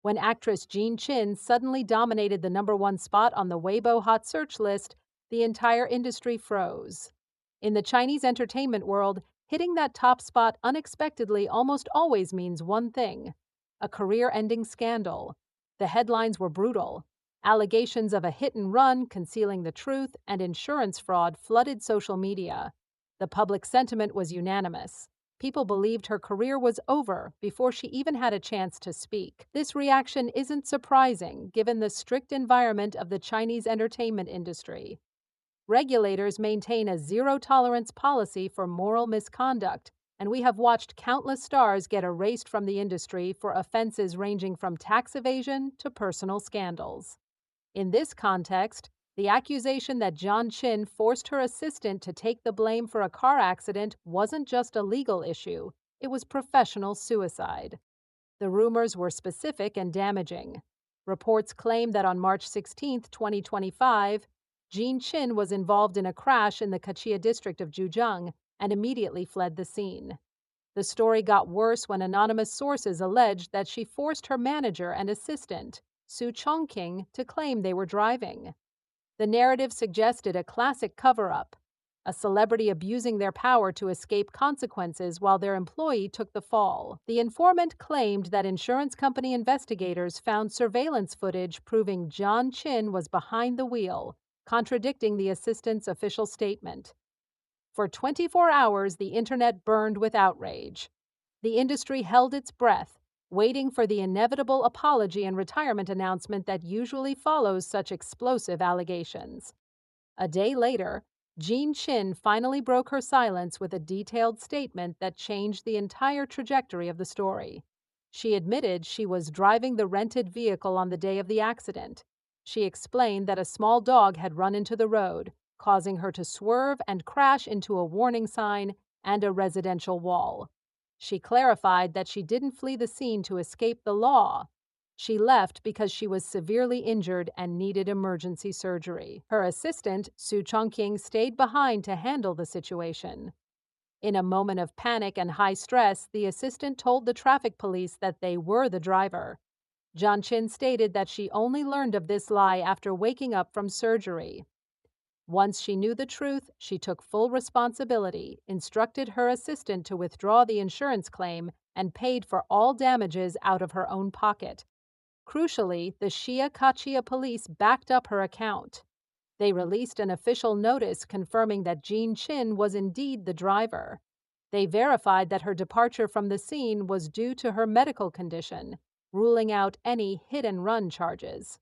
When actress Jean Chin suddenly dominated the #1 spot on the Weibo hot search list, the entire industry froze. In the Chinese entertainment world, hitting that top spot unexpectedly almost always means one thing: a career ending scandal. The headlines were brutal. Allegations of a hit and run, concealing the truth, and insurance fraud flooded social media. The public sentiment was unanimous. People believed her career was over before she even had a chance to speak. This reaction isn't surprising given the strict environment of the Chinese entertainment industry. Regulators maintain a zero-tolerance policy for moral misconduct, and we have watched countless stars get erased from the industry for offenses ranging from tax evasion to personal scandals. In this context, the accusation that John Chin forced her assistant to take the blame for a car accident wasn't just a legal issue, it was professional suicide. The rumors were specific and damaging. Reports claim that on March 16, 2025, Jean Chin was involved in a crash in the Kachia district of Zhejiang and immediately fled the scene. The story got worse when anonymous sources alleged that she forced her manager and assistant, Su Chongqing, to claim they were driving. The narrative suggested a classic cover-up, a celebrity abusing their power to escape consequences while their employee took the fall. The informant claimed that insurance company investigators found surveillance footage proving John Chin was behind the wheel, contradicting the assistant's official statement. For 24 hours, the internet burned with outrage. The industry held its breath, waiting for the inevitable apology and retirement announcement that usually follows such explosive allegations. A day later, Jean Chin finally broke her silence with a detailed statement that changed the entire trajectory of the story. She admitted she was driving the rented vehicle on the day of the accident. She explained that a small dog had run into the road, causing her to swerve and crash into a warning sign and a residential wall. She clarified that she didn't flee the scene to escape the law. She left because she was severely injured and needed emergency surgery. Her assistant, Su Chongqing, stayed behind to handle the situation. In a moment of panic and high stress, the assistant told the traffic police that they were the driver. John Chin stated that she only learned of this lie after waking up from surgery. Once she knew the truth, she took full responsibility, instructed her assistant to withdraw the insurance claim, and paid for all damages out of her own pocket. Crucially, the Kachia police backed up her account. They released an official notice confirming that Jean Chin was indeed the driver. They verified that her departure from the scene was due to her medical condition, ruling out any hit-and-run charges.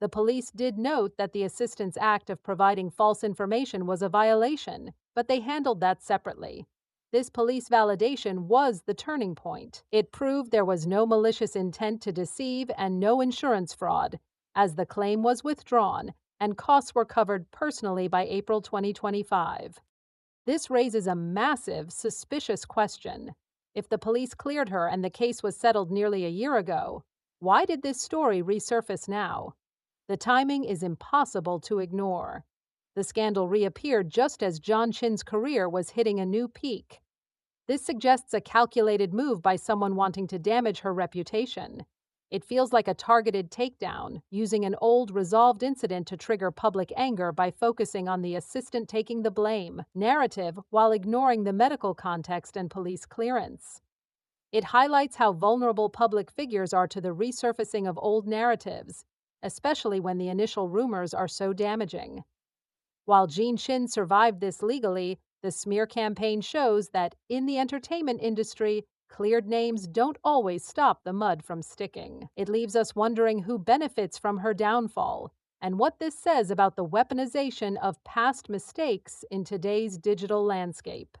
The police did note that the assistant's act of providing false information was a violation, but they handled that separately. This police validation was the turning point. It proved there was no malicious intent to deceive and no insurance fraud, as the claim was withdrawn and costs were covered personally by April 2025. This raises a massive, suspicious question. If the police cleared her and the case was settled nearly a year ago, why did this story resurface now? The timing is impossible to ignore. The scandal reappeared just as John Chin's career was hitting a new peak. This suggests a calculated move by someone wanting to damage her reputation. It feels like a targeted takedown, using an old, resolved incident to trigger public anger by focusing on the assistant taking the blame narrative while ignoring the medical context and police clearance. It highlights how vulnerable public figures are to the resurfacing of old narratives, especially when the initial rumors are so damaging. While Jean Chin survived this legally, the smear campaign shows that in the entertainment industry, cleared names don't always stop the mud from sticking. It leaves us wondering who benefits from her downfall and what this says about the weaponization of past mistakes in today's digital landscape.